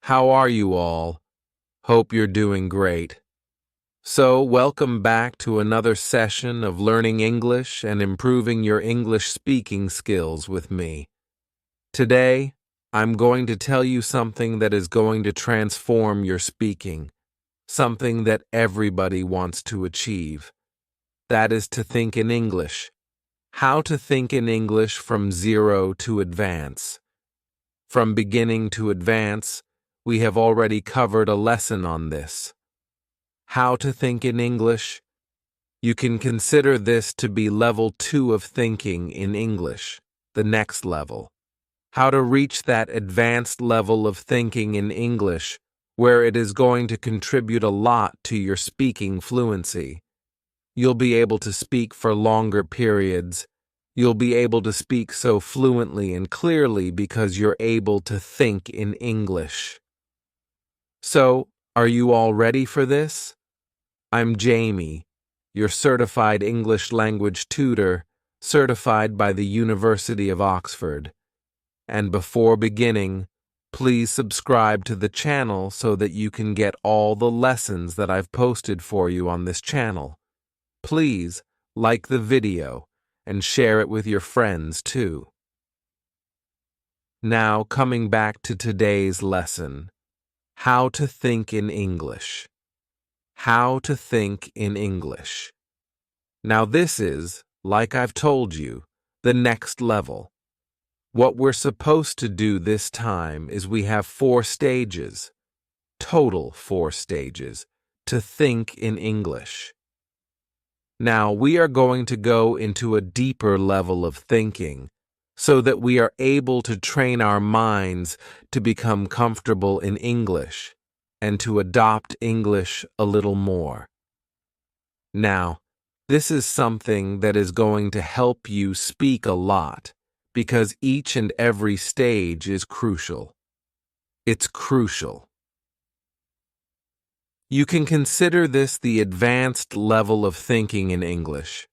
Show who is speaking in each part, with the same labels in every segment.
Speaker 1: How are you all? Hope you're doing great. So, welcome back to another session of learning English and improving your English speaking skills with me. Today, I'm going to tell you something that is going to transform your speaking, something that everybody wants to achieve. That is to think in English. How to think in English from zero to advance. From beginning to advance, we have already covered a lesson on this. How to think in English? You can consider this to be level 2 of thinking in English, the next level. How to reach that advanced level of thinking in English where it is going to contribute a lot to your speaking fluency. You'll be able to speak for longer periods. You'll be able to speak so fluently and clearly because you're able to think in English. So, are you all ready for this? I'm Jamie, your certified English language tutor, certified by the University of Oxford. And before beginning, please subscribe to the channel so that you can get all the lessons that I've posted for you on this channel. Please like the video and share it with your friends too. Now, coming back to today's lesson, how to think in English. How to think in English. Now this is, like I've told you, the next level. What we're supposed to do this time is we have 4 stages, total 4 stages, to think in English. Now we are going to go into a deeper level of thinking so that we are able to train our minds to become comfortable in English and to adopt English a little more. Now, this is something that is going to help you speak a lot because each and every stage is crucial. It's crucial. You can consider this the advanced level of thinking in English.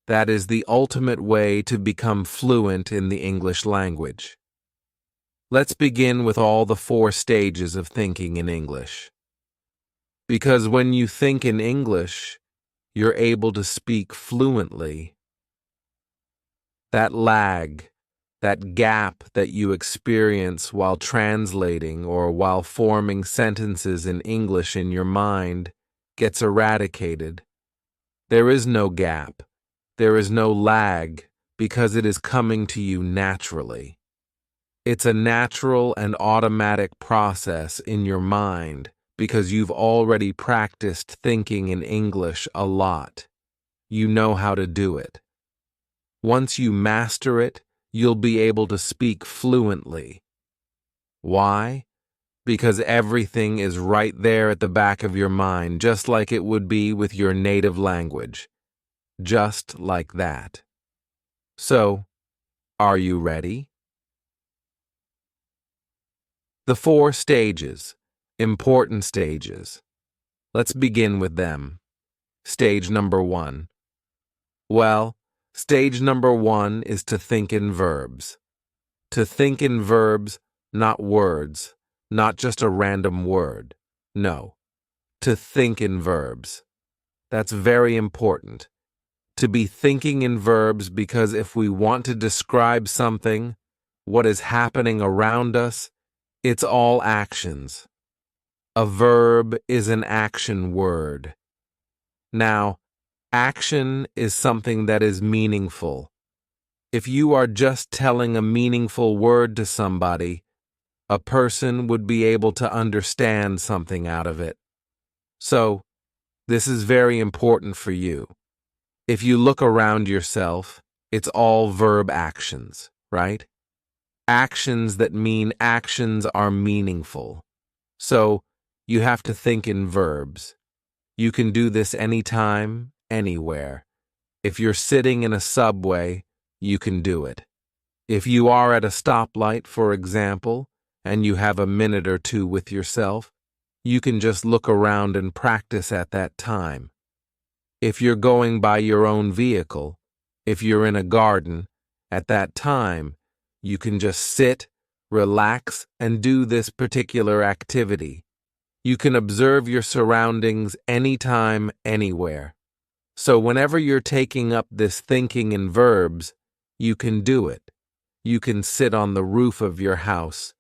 Speaker 1: That is the ultimate way to become fluent in the English language. Let's begin with all the 4 stages of thinking in English. Because when you think in English, you're able to speak fluently. That lag, that gap that you experience while translating or while forming sentences in English in your mind gets eradicated. There is no gap. There is no lag because it is coming to you naturally. It's a natural and automatic process in your mind because you've already practiced thinking in English a lot. You know how to do it. Once you master it, you'll be able to speak fluently. Why? Because everything is right there at the back of your mind, just like it would be with your native language. Just like that. So, are you ready? The 4 stages, important stages. Let's begin with them. Stage number 1. Well, stage number 1 is to think in verbs. To think in verbs, not words, not just a random word. No, to think in verbs. That's very important. To be thinking in verbs because if we want to describe something, what is happening around us, it's all actions. A verb is an action word. Now, action is something that is meaningful. If you are just telling a meaningful word to somebody, a person would be able to understand something out of it. So, this is very important for you. If you look around yourself, it's all verb actions, right? Actions that mean actions are meaningful. So, you have to think in verbs. You can do this anytime, anywhere. If you're sitting in a subway, you can do it. If you are at a stoplight, for example, and you have a minute or 2 with yourself, you can just look around and practice at that time. If you're going by your own vehicle, if you're in a garden, at that time, you can just sit relax, and do this particular activity. You can observe your surroundings anytime, anywhere. So whenever you're taking up this thinking in verbs, you can do it. You can sit on the roof of your house.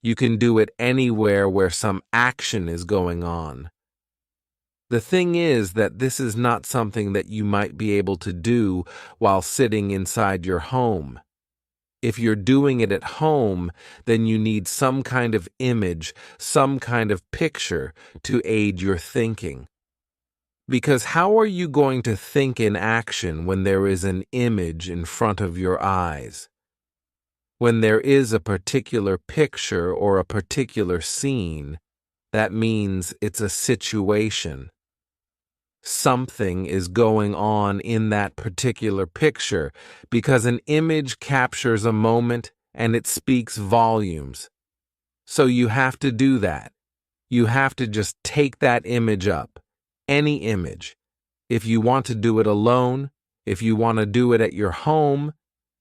Speaker 1: You can do it anywhere where some action is going on. The thing is that this is not something that you might be able to do while sitting inside your home. If you're doing it at home, then you need some kind of image, some kind of picture to aid your thinking. Because how are you going to think in action when there is an image in front of your eyes? When there is a particular picture or a particular scene, that means it's a situation. Something is going on in that particular picture because an image captures a moment and it speaks volumes. So you have to do that. You have to just take that image up, any image. If you want to do it alone, if you want to do it at your home,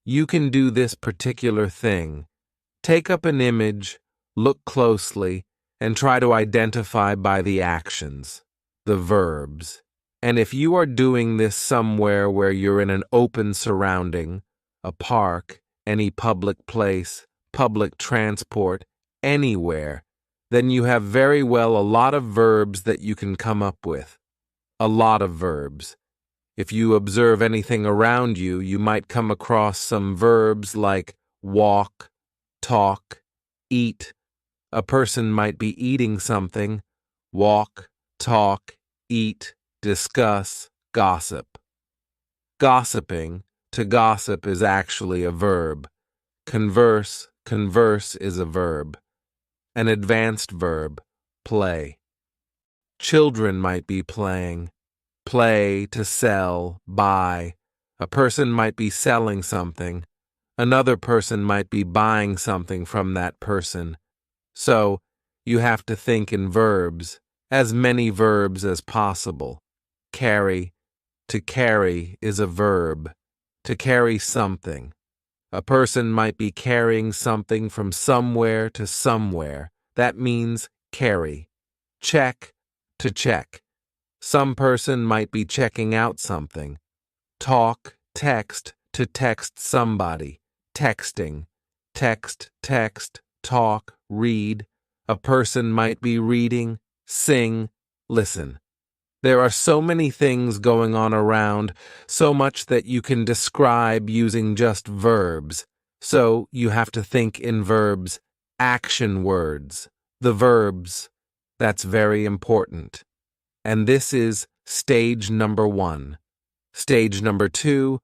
Speaker 1: you can do this particular thing. Take up an image, look closely, and try to identify by the actions, the verbs. And if you are doing this somewhere where you're in an open surrounding, a park, any public place, public transport, anywhere, then you have very well a lot of verbs that you can come up with. A lot of verbs. If you observe anything around you, you might come across some verbs like walk, talk, eat. A person might be eating something. Walk, talk, eat, discuss, gossip. Gossiping, to gossip, is actually a verb. Converse is a verb. An advanced verb, play. Children might be playing. Play, to sell, buy. A person might be selling something. Another person might be buying something from that person. So, you have to think in verbs, as many verbs as possible. Carry, to carry, is a verb. To carry something. A person might be carrying something from somewhere to somewhere. That means carry. Check, to check. Some person might be checking out something. Talk, text, to text somebody. Texting. Text, talk, read. A person might be reading, sing, listen. There are so many things going on around, so much that you can describe using just verbs. So you have to think in verbs, action words, the verbs. That's very important. And this is stage number 1. Stage number 2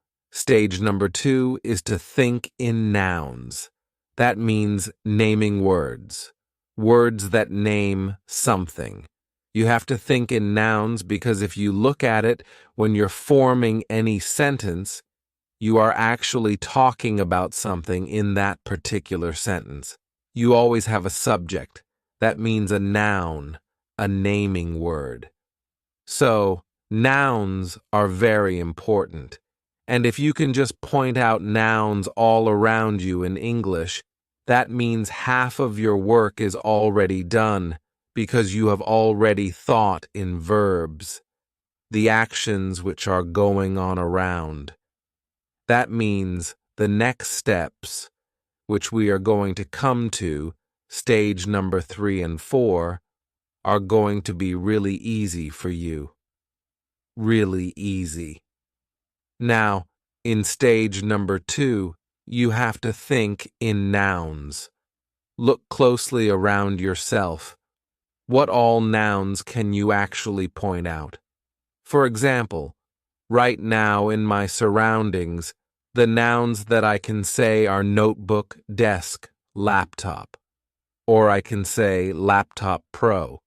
Speaker 1: is to think in nouns. That means naming words. Words that name something. You have to think in nouns because if you look at it when you're forming any sentence, you are actually talking about something in that particular sentence. You always have a subject. That means a noun, a naming word. So, nouns are very important. And if you can just point out nouns all around you in English, that means half of your work is already done because you have already thought in verbs, the actions which are going on around. That means the next steps, which we are going to come to, stage number 3 and 4, are going to be really easy for you. Really easy. Now, in stage number 2, you have to think in nouns. Look closely around yourself. What all nouns can you actually point out? For example, right now in my surroundings, the nouns that I can say are notebook, desk, laptop. Or I can say laptop pro.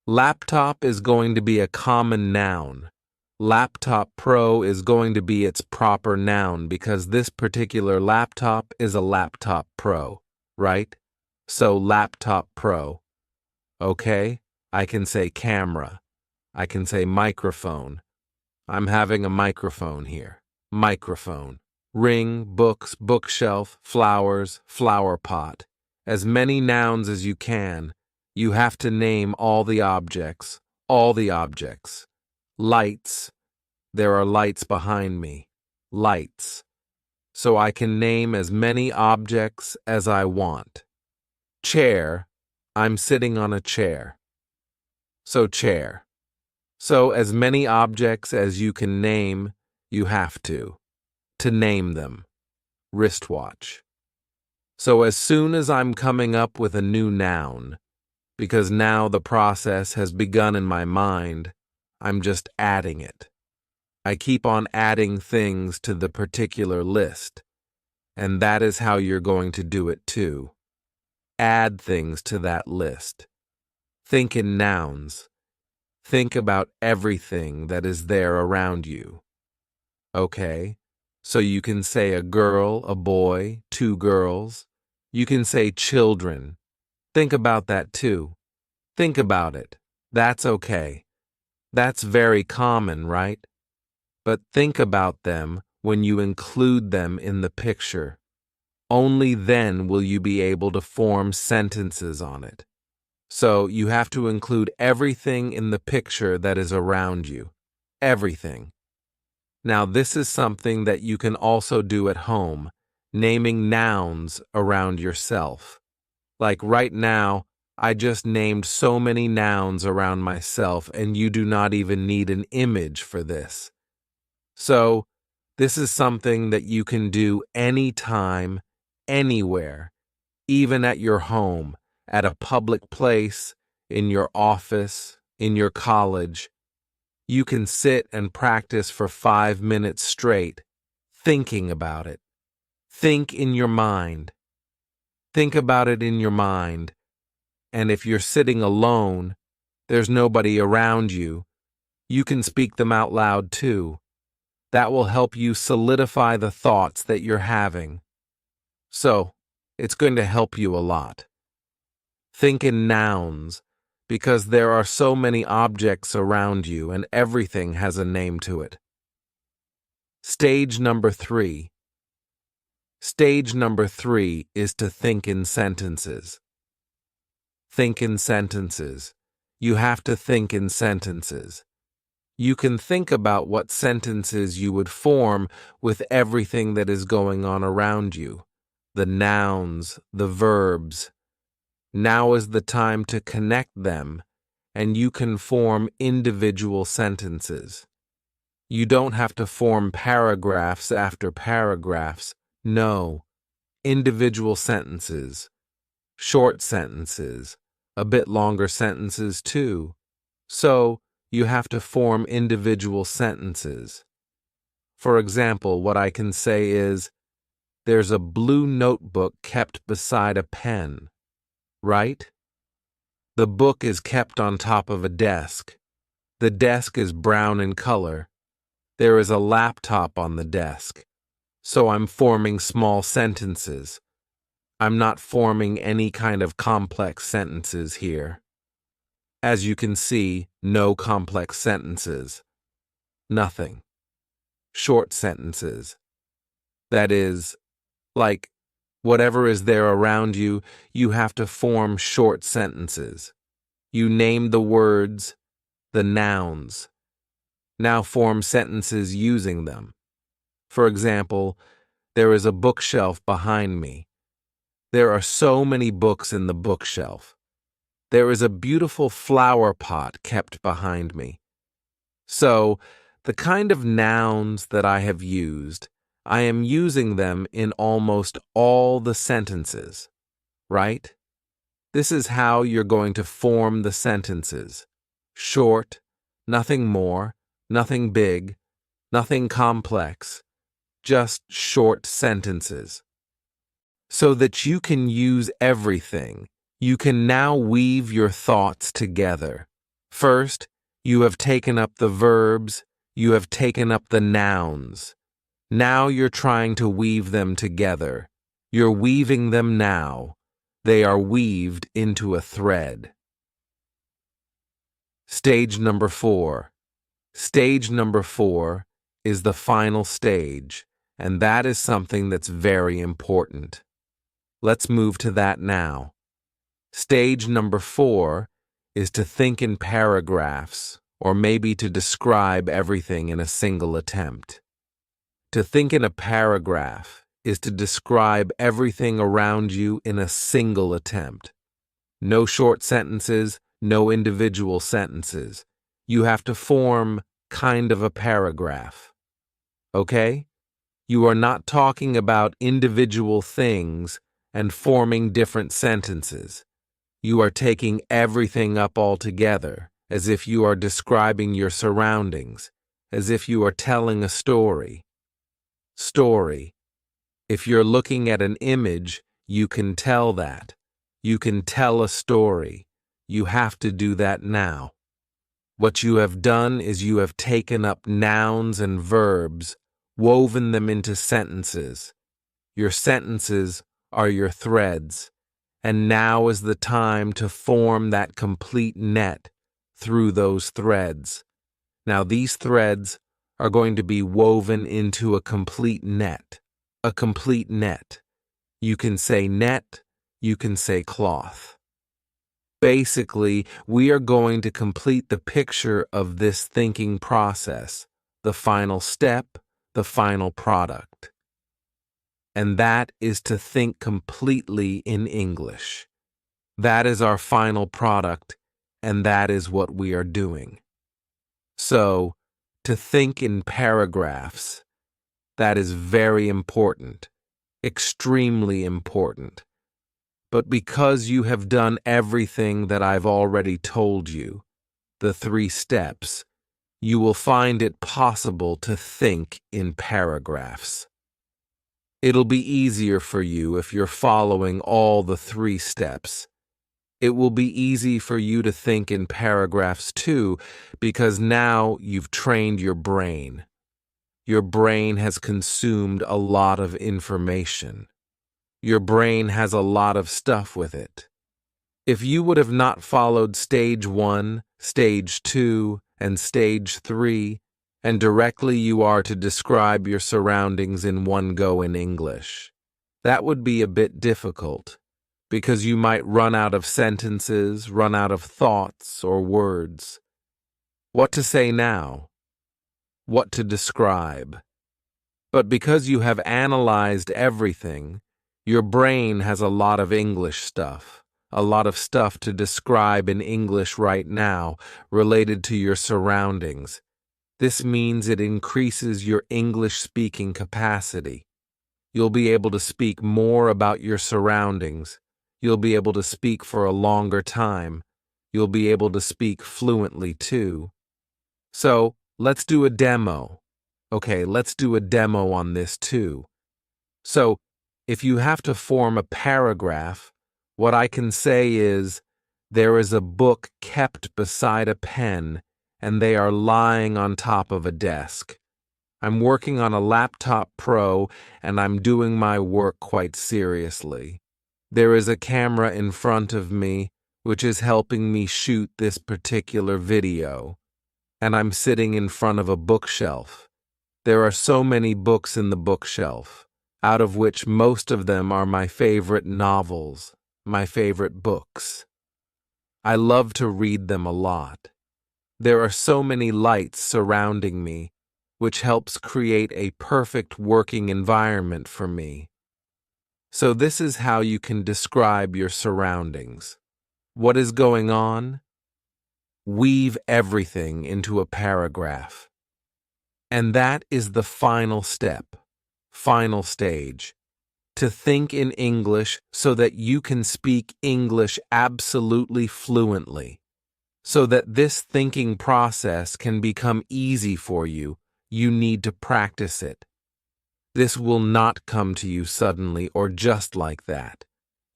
Speaker 1: Laptop is going to be a common noun. Laptop Pro is going to be its proper noun because this particular laptop is a laptop Pro, right? So laptop Pro. Okay, I can say camera. I can say microphone. I'm having a microphone here. Microphone, ring, books, bookshelf, flowers, flower pot. As many nouns as you can. You have to name all the objects. All the objects. Lights. There are lights behind me. Lights. So I can name as many objects as I want. Chair. I'm sitting on a chair. So chair. So as many objects as you can name, you have to name them. Wristwatch. So as soon as I'm coming up with a new noun, because now the process has begun in my mind, I'm just adding it. I keep on adding things to the particular list, and that is how you're going to do it too. Add things to that list. Think in nouns. Think about everything that is there around you. Okay? So you can say a girl, a boy, two girls. You can say children. Think about that too. Think about it. That's okay. That's very common, right? But think about them when you include them in the picture. Only then will you be able to form sentences on it. So you have to include everything in the picture that is around you. Everything. Now, this is something that you can also do at home, naming nouns around yourself. Like right now, I just named so many nouns around myself, and you do not even need an image for this. So, this is something that you can do anytime, anywhere, even at your home, at a public place, in your office, in your college. You can sit and practice for 5 minutes straight, thinking about it. Think in your mind. Think about it in your mind. And if you're sitting alone, there's nobody around you, you can speak them out loud too. That will help you solidify the thoughts that you're having. So, it's going to help you a lot. Think in nouns, because there are so many objects around you and everything has a name to it. Stage number 3. Stage number 3 is to think in sentences. Think in sentences. You have to think in sentences. You can think about what sentences you would form with everything that is going on around you. The nouns, the verbs. Now is the time to connect them, and you can form individual sentences. You don't have to form paragraphs after paragraphs. No, individual sentences, short sentences, a bit longer sentences too. So, you have to form individual sentences. For example, what I can say is, there's a blue notebook kept beside a pen. Right? The book is kept on top of a desk. The desk is brown in color. There is a laptop on the desk. So I'm forming small sentences. I'm not forming any kind of complex sentences here. As you can see, no complex sentences. Nothing. Short sentences. That is, like, whatever is there around you, you have to form short sentences. You name the words, the nouns. Now form sentences using them. For example, there is a bookshelf behind me. There are so many books in the bookshelf. There is a beautiful flower pot kept behind me. So, the kind of nouns that I have used, I am using them in almost all the sentences, right? This is how you're going to form the sentences. Short, nothing more, nothing big, nothing complex, just short sentences. So that you can use everything, you can now weave your thoughts together. First, you have taken up the verbs, you have taken up the nouns. Now you're trying to weave them together. You're weaving them now. They are weaved into a thread. Stage number 4. Stage number 4 is the final stage. and that is something that's very important. Let's move to that now. Stage number 4 is to think in paragraphs, or maybe to describe everything in a single attempt. To think in a paragraph is to describe everything around you in a single attempt. No short sentences, no individual sentences. You have to form kind of a paragraph. Okay? You are not talking about individual things and forming different sentences. You are taking everything up all together, as if you are describing your surroundings, as if you are telling a story. Story. If you're looking at an image, you can tell that. You can tell a story. You have to do that now. What you have done is you have taken up nouns and verbs, woven them into sentences. Your sentences are your threads, and now is the time to form that complete net through those threads. Now these threads are going to be woven into a complete net. A complete net. You can say net, you can say cloth. Basically, we are going to complete the picture of this thinking process, the final step, the final product. And that is to think completely in English. That is our final product, and that is what we are doing. So, to think in paragraphs, that is very important, extremely important. But because you have done everything that I've already told you, the 3 steps, you will find it possible to think in paragraphs. It'll be easier for you if you're following all the 3 steps. It will be easy for you to think in paragraphs too, because now you've trained your brain. Your brain has consumed a lot of information. Your brain has a lot of stuff with it. If you would have not followed stage 1, stage 2, and stage 3, and directly you are to describe your surroundings in one go in English, that would be a bit difficult, because you might run out of sentences, run out of thoughts or words. What to say now? What to describe? But because you have analyzed everything, your brain has a lot of English stuff, a lot of stuff to describe in English right now related to your surroundings. This means it increases your English speaking capacity. You'll be able to speak more about your surroundings. You'll be able to speak for a longer time. You'll be able to speak fluently too. So, let's do a demo. Okay, let's do a demo on this too. So, if you have to form a paragraph, what I can say is, there is a book kept beside a pen, and they are lying on top of a desk. I'm working on a laptop Pro, and I'm doing my work quite seriously. There is a camera in front of me, which is helping me shoot this particular video. And I'm sitting in front of a bookshelf. There are so many books in the bookshelf, out of which most of them are my favorite novels, my favorite books. I love to read them a lot. There are so many lights surrounding me, which helps create a perfect working environment for me. So this is how you can describe your surroundings. What is going on? Weave everything into a paragraph. And that is the final step, final stage. To think in English so that you can speak English absolutely fluently. So that this thinking process can become easy for you, you need to practice it. This will not come to you suddenly or just like that.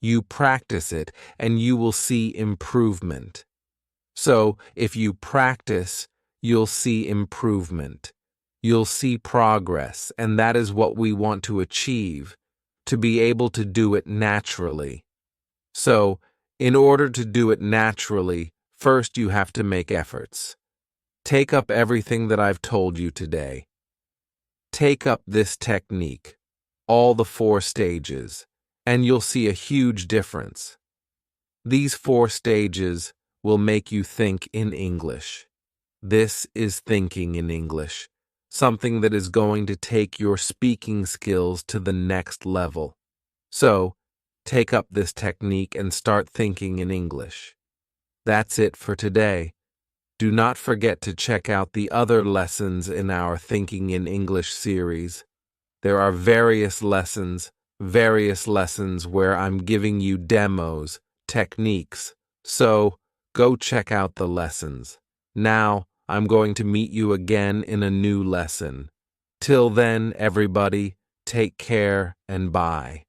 Speaker 1: You practice it and you will see improvement. So, if you practice, you'll see improvement. You'll see progress, and that is what we want to achieve, to be able to do it naturally. So, in order to do it naturally, first you have to make efforts. Take up everything that I've told you today. Take up this technique, all the 4 stages, and you'll see a huge difference. These 4 stages will make you think in English. This is thinking in English, something that is going to take your speaking skills to the next level. So, take up this technique and start thinking in English. That's it for today. Do not forget to check out the other lessons in our Thinking in English series. There are various lessons where I'm giving you demos, techniques. So, go check out the lessons. Now, I'm going to meet you again in a new lesson. Till then, everybody, take care and bye.